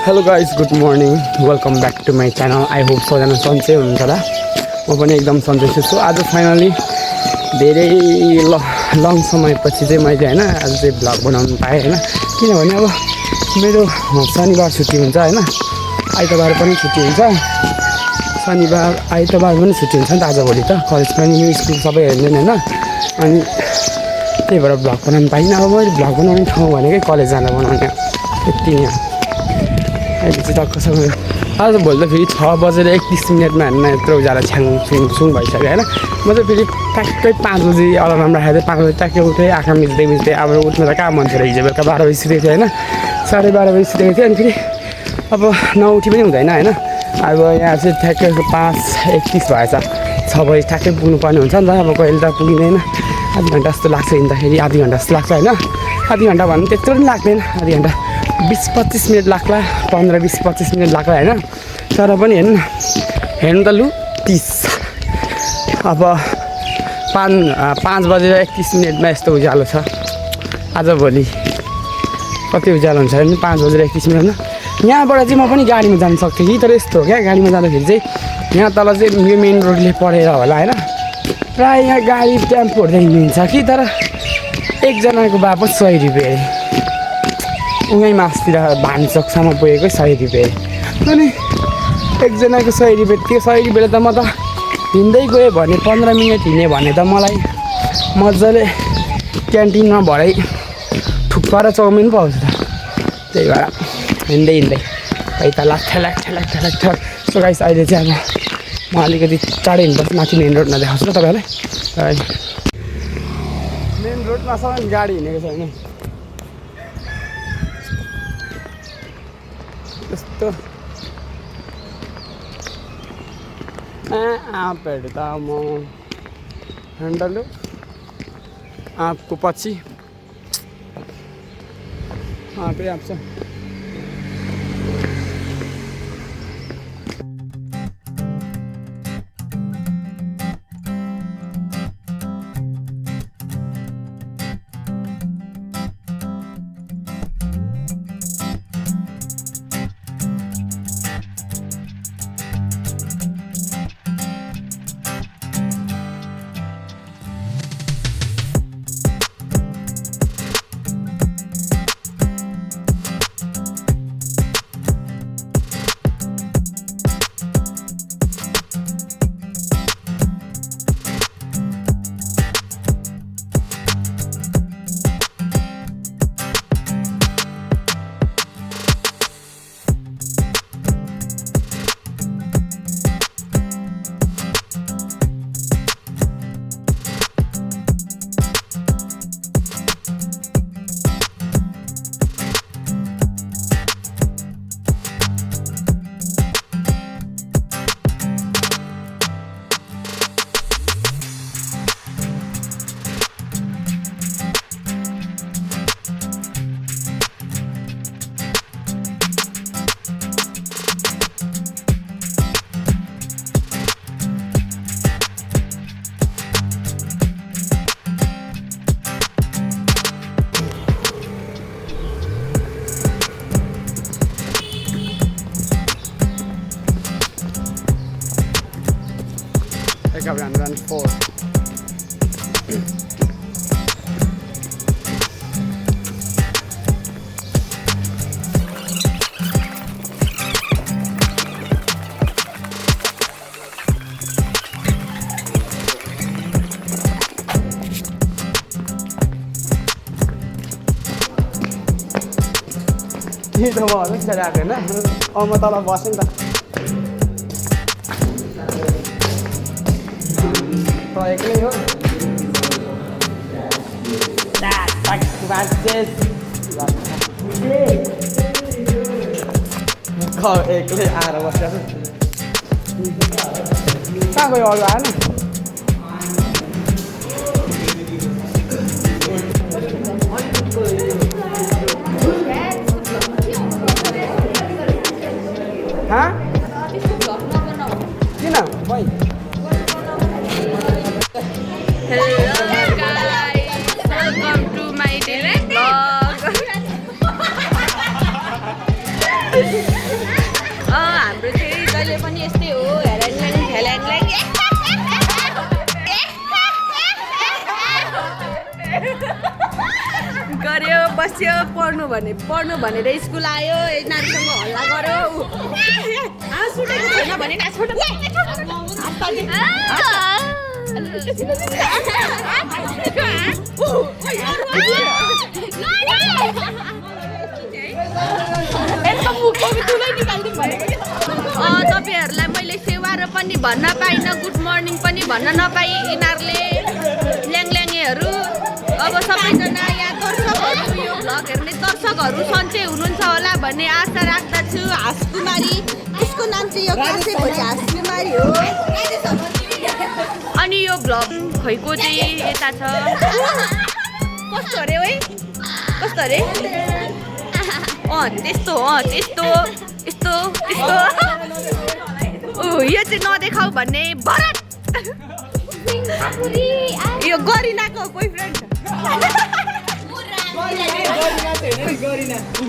Hello guys good morning welcome back to my channel I hope सबैजना सन्चै हुनुहुन्छ होला म पनि एकदम सन्चै छु आज फाइनली धेरै लङ समयपछि चाहिँ मैले होइन आज चाहिँ भ्लग बनाउनु पाएँ होइन किनभने अब मेरो शनिबार छुट्टी हुन्छ होइन आइतबार पनि छुट्टी हुन्छ शनिबार आइतबार पनि छुट्टी हुन्छ नि त आजभोलि त कलेज पनि स्कुल सबै हेर्दैन होइन अनि त्यही भएर भ्लग बनाउनु पाइनँ अब मैले भ्लग बनाउने ठाउँ भनेकै कलेज जाँदा बनाउने यति यहाँ अहिले चाहिँ टक्क समय आज भोलि त फेरि 6:31 होइन यत्रो उज्यालो छुङ भइसक्यो होइन म चाहिँ फेरि ट्याक्कै 5 बजी अलार्म राखेको थिएँ 5 बजी ट्याक्कै उठेँ आँखा मिच्दै अब उठ्नु त कहाँ मान्छे हिजो बेलुका 12 बजी सुतेको थिएँ होइन 12:30 बजी सुतेको थिएँ अनि फेरि अब नउठी पनि हुँदैन होइन अब यहाँ चाहिँ ठ्याक्कै 5:31 भएछ 6 बजी ठ्याक्कै पुग्नुपर्ने हुन्छ नि त अब कहिले त पुगिँदैन आधी घन्टा जस्तो लाग्छ हिँड्दाखेरि आधी घन्टा जस्तो लाग्छ होइन आधी घन्टा भन्नु त्यत्रो पनि लाग्दैन आधी घन्टा 20-25 मिनट लाग्ला 15-20-25 मिनट लाग्ला होइन तर पनि हेर्नु त लु 30 अब 5:31 यस्तो उज्यालो छ आजभोलि कति उज्यालो हुन्छ भने 5:31 यहाँबाट चाहिँ म पनि गाडीमा जानु सक्थेँ कि तर यस्तो हो क्या गाडीमा जाँदाखेरि चाहिँ यहाँ तल चाहिँ यो मेन रोडले पढेर होला होइन प्रायः यहाँ गाडी टेम्पोहरू हिँड्छ कि तर एकजनाको भए पनि 100 रुपियाँ उहीँ मासतिर भान्चोकसम्म पुगेकै 100 रुपियाँ अनि एकजनाको 100 रुपियाँ त्यो 100 रुपियाँले त म त हिँड्दै गएँ भने 15 मिनट हिँडेँ भने त मलाई मजाले क्यान्टिनमा भरै थुक्पा र चाउमिन पाउँछ त त्यही भएर हिँड्दै पैसा लाग्छ सो गाइस अहिले चाहिँ अब म अलिकति टाढै हिँड्नुपर्छ माथि मेन रोडमा देखाउँछु ल तपाईँलाई मेन रोडमा सबै गाडी हिँडेको छैन यस्तो आँप हेर्दा म ह्यान्डल आँपको पछि आँपै आँप छ around 4 के त म अझै चलाएको होइन म तल बसेँ नि त एक्लै हो एक्लै आएर बसेको कहाँ गयो अरू आएन किन भाइ Hello guys, welcome to my daily vlog. बस्यो पढ्नु भनेर स्कुल आयो नानीसँग हल्ला गर्यो सुटेको छैन भने तपाईँहरूलाई मैले सेवा र पनि भन्न पाइनँ गुड मर्निङ पनि भन्न नपाएँ यिनीहरूले ल्याङल्याङेहरू अब सबैजना यहाँ दर्शकहरू यो भ्लग हेर्ने दर्शकहरू सन्चै हुनुहुन्छ होला भन्ने आशा राख्दछु हाँसकुमारी उसको नाम चाहिँ यो कान्छे भोलि हाँसकुमारी हो अनि यो भ्लग खैको चाहिँ यता छ कस्तो अरे है कस्तो अरे त्यस्तो त्यस्तो यस्तो यस्तो यो चाहिँ नदेखाऊ भन्ने भरत यो गरिनाको बोयफ्रेन्ड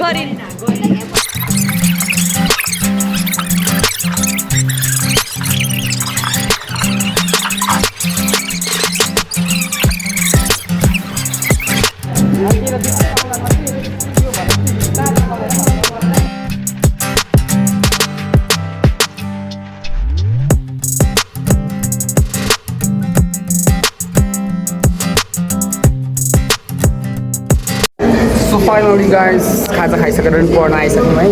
गरिना फाइनली गाइस खाजा खाइसकेर पनि पढ्न आइसक्यौँ है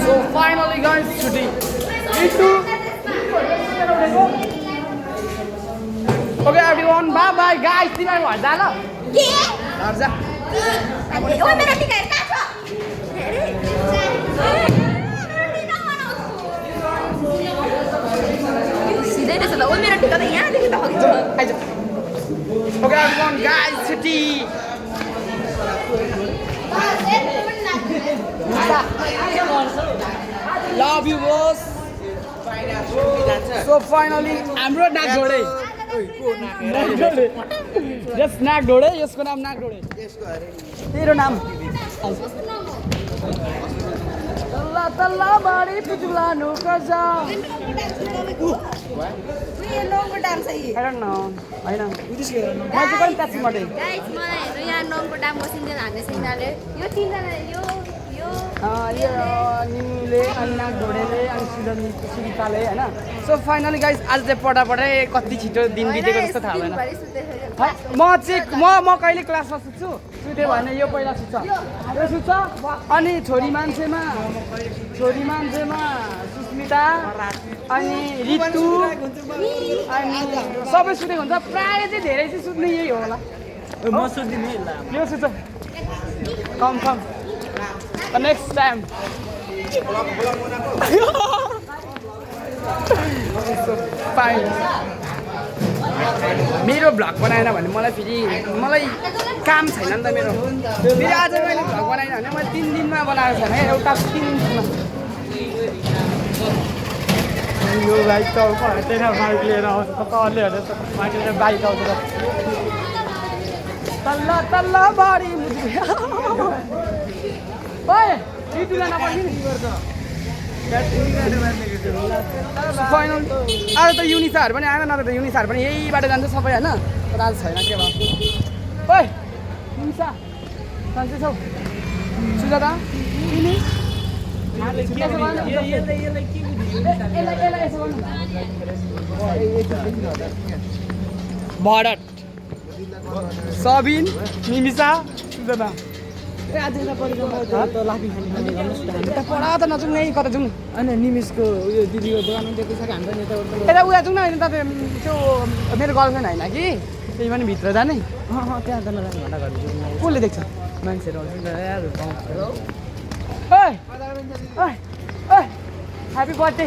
सो फाइनली गाइस छुट्टी okay everyone bye bye guys तिमीहरू घर जा ल घर जा सिधै रहेछ त मेरो टिका त यहाँदेखि त आइज ओके एभ्रीवन गाइस छुट्टी love you Bose so finally हाम्रो नाक ढोडे जस नाक ढोडे यसको नाम नाक ढोडे तेरो नाम तल्ला तल्ला बाडी पुजुलानु कजा नोङको डाम छ यी I don't know. हैन म चाहिँ कहिले ट्याक्सी मार्दै गाइस मलाई हेर्नु यहाँ नोङको डाम बसिन्जेल हान्ने सिग्नलले यो तिनजना यो यो निमुले अनि नाक ढोडेले अनि सुनिताले होइन सो फाइनली गाइस आज चाहिँ पढाइ कति छिटो दिन बितेको जस्तो थाहा भएन म कहिले क्लासमा सुत्छु सुत्यो भने यो पहिला सुत्छ यो सुत्छ अनि छोरी मान्छेमा सुस्मिता अनि ऋतु अनि सबै सुतेको हुन्छ प्रायः चाहिँ धेरै चाहिँ सुत्ने यही हो होला म सुत्दिनँ यो सुत्छ कम नेक्स्ट टाइम मेरो भ्लग बनाएन भने मलाई काम छैन नि त मेरो आज मैले भ्लग बनाएन भने मैले 3 दिनमा बनाएको छैन एउटा 3 दिनमा यो बाइक त हटेन बाइक लिएर आउँछ तपाईँहरूले हेरेर मान्छेले बाइक आउँछ तल्ला बारी ओए ऋतुलाई नपर्ने नि फाइनल आज त युनिसाहरू पनि आएन नत्र त युनिसाहरू पनि यही बाटो जान्छ सबै होइन तर आज छैन के भयो ओए युनिसा सन्चै छौ सुजाता तिमी भरत सबिन निमिसा सुजाता पढा त नजाउँ नै कता जाउँ अनि निमिसको उयो दिदीको दोकानमा दिएको छ हाम्रो नेताबाट यता उयो जाउँ न होइन तपाईँ त्यो मेरो गर्लफ्रेन्ड होइन कि त्यही पनि भित्र जाने त्यहाँ त नजानु भन्दा घर कसले देख्छ मान्छेहरू आउँछ नि त यार पाउँछ ह्याप्पी बर्थडे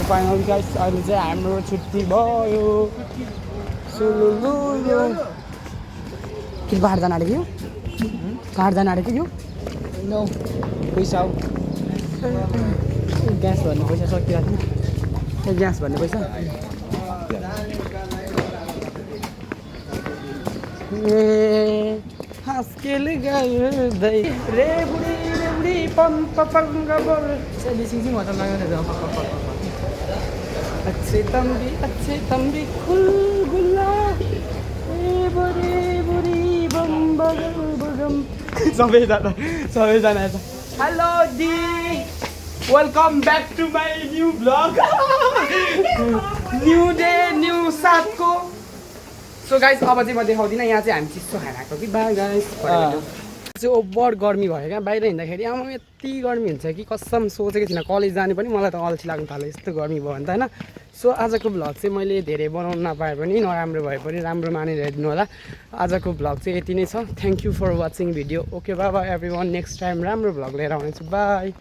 फाइनल गाइस अहिले चाहिँ हाम्रो छुट्टी भयो कि बाहिर जान आँटेको यो काठ जान आँटेको यो नो पैसा हो ग्यास भन्ने पैसा सकिरहेको थियो ग्यास भन्ने पैसा ए हाँस्केले गाउँदै रे बुढी पम्प पङ्ग बोल सिङ मजा लाग्यो अच्छे तम्बी खुल गुल्ला ए बरे बुरी बम बगम बगम सबैजना हेलो दी welcome back to my new blog new day new साथको सो गाइस अब चाहिँ म देखाउँदिनँ यहाँ चाहिँ हामी चिसो खाना खाएको कि बा गाइस चाहिँ ओभर गर्मी भयो क्या बाहिर हिँड्दाखेरि आमा यति गर्मी हुन्छ कि कसम सोचेको थिइनँ कलेज जाने पनि मलाई त अल्छी लाग्नु थाल्यो यस्तो गर्मी भयो भने त होइन सो आजको भ्लग चाहिँ मैले धेरै बनाउनु नपाए पनि नराम्रो भए पनि राम्रो मानेर हेरिदिनु होला आजको भ्लग चाहिँ यति नै छ thank you for watching video okay bye everyone next time राम्रो भ्लग लिएर आउनेछु बाई